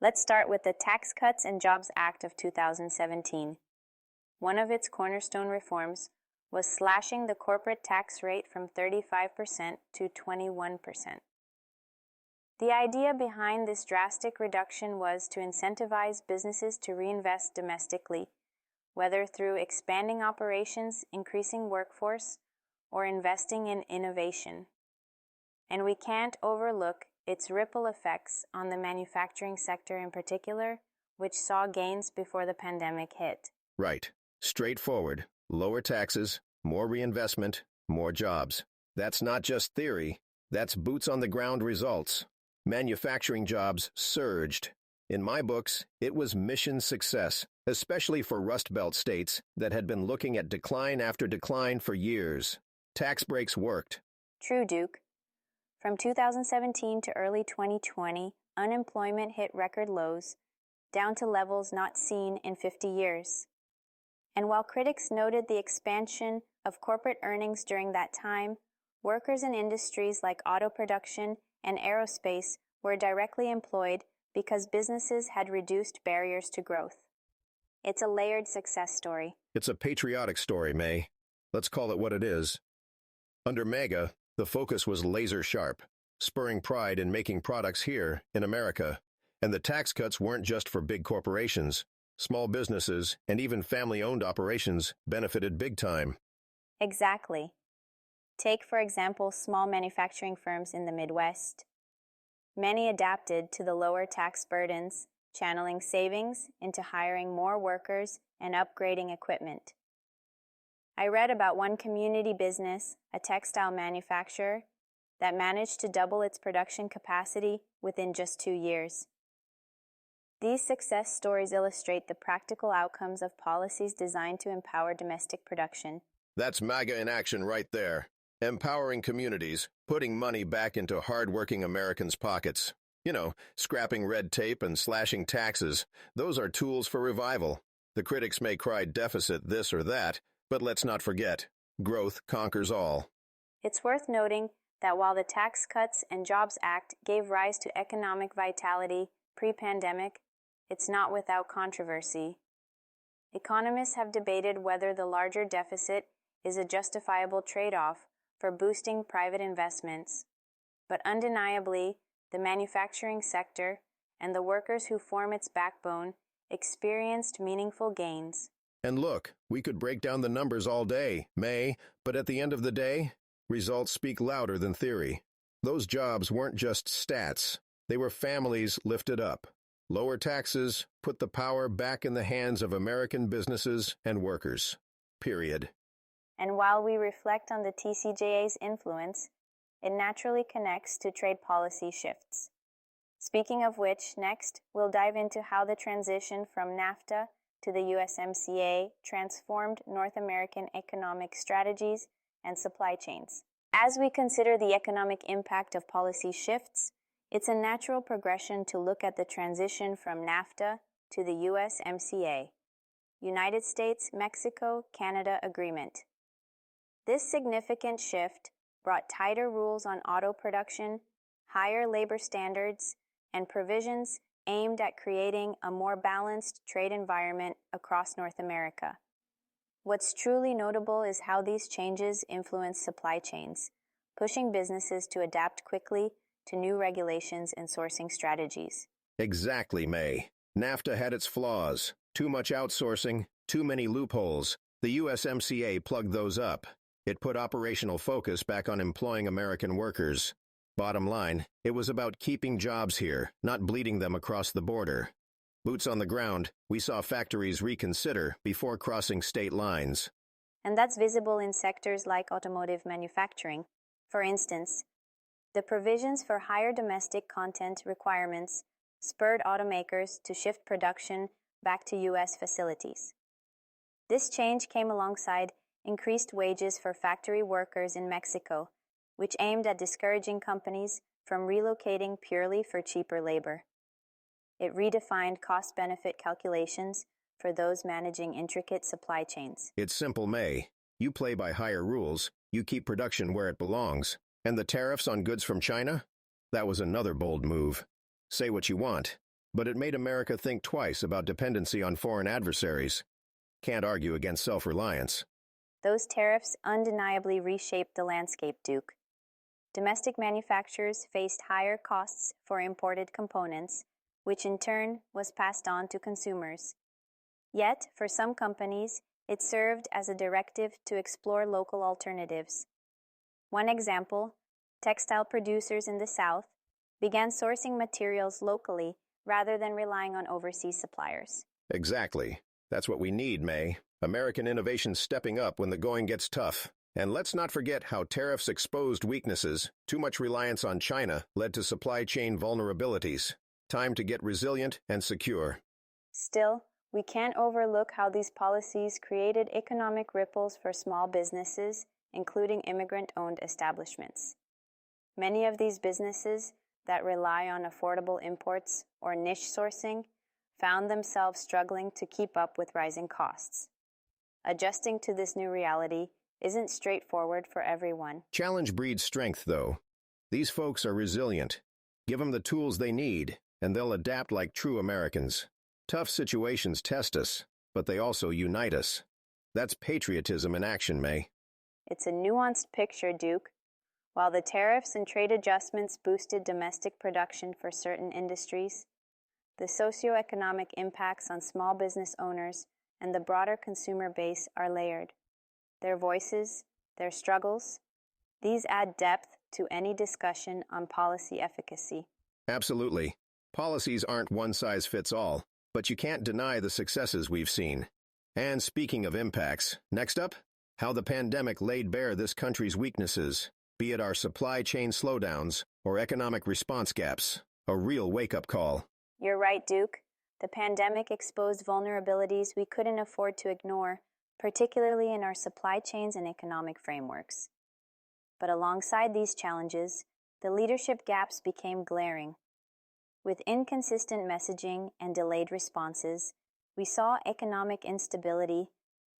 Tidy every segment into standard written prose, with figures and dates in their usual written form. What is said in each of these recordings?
Let's start with the Tax Cuts and Jobs Act of 2017. One of its cornerstone reforms was slashing the corporate tax rate from 35% to 21%. The idea behind this drastic reduction was to incentivize businesses to reinvest domestically, whether through expanding operations, increasing workforce, or investing in innovation. And we can't overlook its ripple effects on the manufacturing sector in particular, which saw gains before the pandemic hit. Right. Straightforward. Lower taxes, more reinvestment, more jobs. That's not just theory. That's boots-on-the-ground results. Manufacturing jobs surged. In my books, it was mission success, especially for Rust Belt states that had been looking at decline after decline for years. Tax breaks worked. True, Duke. From 2017 to early 2020, unemployment hit record lows, down to levels not seen in 50 years. And while critics noted the expansion of corporate earnings during that time, workers in industries like auto production and aerospace were directly employed because businesses had reduced barriers to growth. It's a layered success story. It's a patriotic story, May. Let's call it what it is. Under MAGA, the focus was laser sharp, spurring pride in making products here in America. And the tax cuts weren't just for big corporations. Small businesses and even family-owned operations benefited big time. Exactly. Take, for example, small manufacturing firms in the Midwest. Many adapted to the lower tax burdens, channeling savings into hiring more workers and upgrading equipment. I read about one community business, a textile manufacturer, that managed to double its production capacity within just 2 years. These success stories illustrate the practical outcomes of policies designed to empower domestic production. That's MAGA in action right there. Empowering communities, putting money back into hard-working Americans' pockets. You know, scrapping red tape and slashing taxes. Those are tools for revival. The critics may cry deficit this or that, but let's not forget, growth conquers all. It's worth noting that while the Tax Cuts and Jobs Act gave rise to economic vitality pre-pandemic, it's not without controversy. Economists have debated whether the larger deficit is a justifiable trade-off for boosting private investments, but undeniably, the manufacturing sector and the workers who form its backbone experienced meaningful gains. And look, we could break down the numbers all day, May, but at the end of the day, results speak louder than theory. Those jobs weren't just stats. They were families lifted up. Lower taxes put the power back in the hands of American businesses and workers. Period. And while we reflect on the TCJA's influence, it naturally connects to trade policy shifts. Speaking of which, next, we'll dive into how the transition from NAFTA to the USMCA transformed North American economic strategies and supply chains. As we consider the economic impact of policy shifts, it's a natural progression to look at the transition from NAFTA to the USMCA, United States-Mexico-Canada Agreement. This significant shift brought tighter rules on auto production, higher labor standards, and provisions aimed at creating a more balanced trade environment across North America. What's truly notable is how these changes influence supply chains, pushing businesses to adapt quickly to new regulations and sourcing strategies. Exactly, May. NAFTA had its flaws. Too much outsourcing, too many loopholes. The USMCA plugged those up. It put operational focus back on employing American workers. Bottom line, it was about keeping jobs here, not bleeding them across the border. Boots on the ground, we saw factories reconsider before crossing state lines. And that's visible in sectors like automotive manufacturing. For instance, the provisions for higher domestic content requirements spurred automakers to shift production back to U.S. facilities. This change came alongside increased wages for factory workers in Mexico, which aimed at discouraging companies from relocating purely for cheaper labor. It redefined cost-benefit calculations for those managing intricate supply chains. It's simple, May. You play by higher rules, you keep production where it belongs. And the tariffs on goods from China? That was another bold move. Say what you want, but it made America think twice about dependency on foreign adversaries. Can't argue against self-reliance. Those tariffs undeniably reshaped the landscape, Duke. Domestic manufacturers faced higher costs for imported components, which in turn was passed on to consumers. Yet, for some companies, it served as a directive to explore local alternatives. One example, textile producers in the South began sourcing materials locally rather than relying on overseas suppliers. Exactly. That's what we need, May. American innovation stepping up when the going gets tough. And let's not forget how tariffs exposed weaknesses. Too much reliance on China led to supply chain vulnerabilities. Time to get resilient and secure. Still, we can't overlook how these policies created economic ripples for small businesses, including immigrant-owned establishments. Many of these businesses that rely on affordable imports or niche sourcing found themselves struggling to keep up with rising costs. Adjusting to this new reality isn't straightforward for everyone. Challenge breeds strength, though. These folks are resilient. Give them the tools they need, and they'll adapt like true Americans. Tough situations test us, but they also unite us. That's patriotism in action, May. It's a nuanced picture, Duke. While the tariffs and trade adjustments boosted domestic production for certain industries, the socioeconomic impacts on small business owners and the broader consumer base are layered. Their voices, their struggles, these add depth to any discussion on policy efficacy. Absolutely. Policies aren't one size fits all, but you can't deny the successes we've seen. And speaking of impacts, next up, how the pandemic laid bare this country's weaknesses, be it our supply chain slowdowns or economic response gaps. A real wake-up call. You're right, Duke. The pandemic exposed vulnerabilities we couldn't afford to ignore, particularly in our supply chains and economic frameworks. But alongside these challenges, the leadership gaps became glaring. With inconsistent messaging and delayed responses, we saw economic instability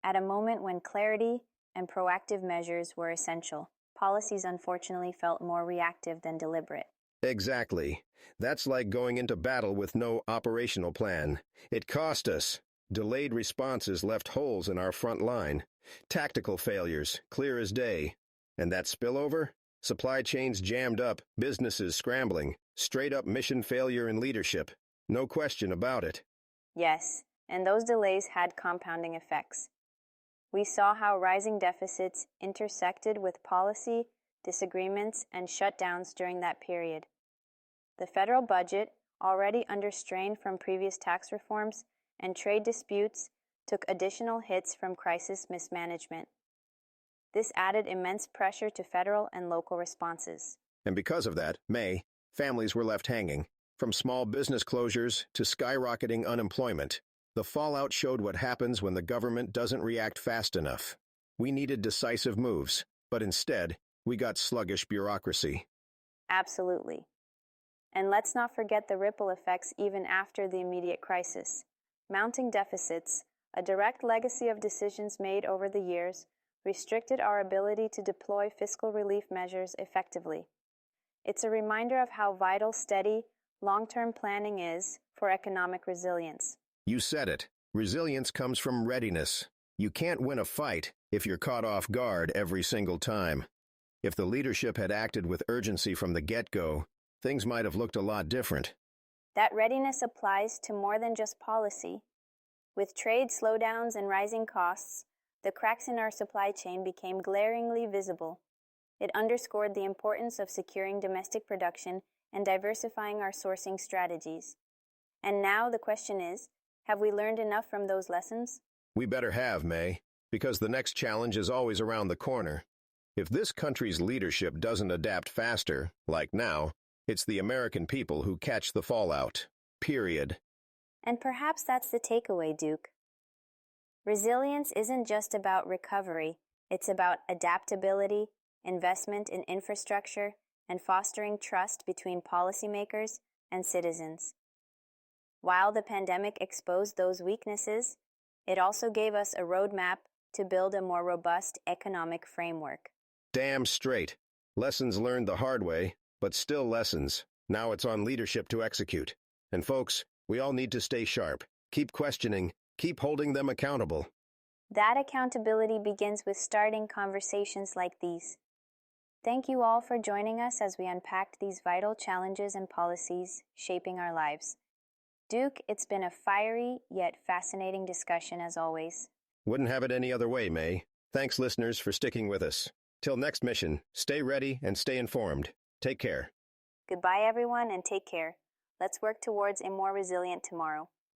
at a moment when clarity and proactive measures were essential. Policies unfortunately felt more reactive than deliberate. Exactly. That's like going into battle with no operational plan. It cost us. Delayed responses left holes in our front line. Tactical failures, clear as day. And that spillover? Supply chains jammed up, businesses scrambling. Straight up mission failure in leadership. No question about it. Yes, and those delays had compounding effects. We saw how rising deficits intersected with policy, disagreements, and shutdowns during that period. The federal budget, already under strain from previous tax reforms and trade disputes, took additional hits from crisis mismanagement. This added immense pressure to federal and local responses. And because of that, May, families were left hanging. From small business closures to skyrocketing unemployment, the fallout showed what happens when the government doesn't react fast enough. We needed decisive moves, but instead, we got sluggish bureaucracy. Absolutely. And let's not forget the ripple effects even after the immediate crisis. Mounting deficits, a direct legacy of decisions made over the years, restricted our ability to deploy fiscal relief measures effectively. It's a reminder of how vital steady, long-term planning is for economic resilience. You said it. Resilience comes from readiness. You can't win a fight if you're caught off guard every single time. If the leadership had acted with urgency from the get-go, things might have looked a lot different. That readiness applies to more than just policy. With trade slowdowns and rising costs, the cracks in our supply chain became glaringly visible. It underscored the importance of securing domestic production and diversifying our sourcing strategies. And now the question is, have we learned enough from those lessons? We better have, May, because the next challenge is always around the corner. If this country's leadership doesn't adapt faster, like now, it's the American people who catch the fallout. Period. And perhaps that's the takeaway, Duke. Resilience isn't just about recovery. It's about adaptability, investment in infrastructure, and fostering trust between policymakers and citizens. While the pandemic exposed those weaknesses, it also gave us a roadmap to build a more robust economic framework. Damn straight. Lessons learned the hard way, but still lessons. Now it's on leadership to execute. And folks, We all need to stay sharp, keep questioning, keep holding them accountable. That accountability begins with starting conversations like these. Thank you all for joining us as we unpacked these vital challenges and policies shaping our lives. Duke, it's been a fiery yet fascinating discussion as always. Wouldn't have it any other way, May. Thanks, listeners, for sticking with us. Till next mission, stay ready and stay informed. Take care. Goodbye, everyone, and take care. Let's work towards a more resilient tomorrow.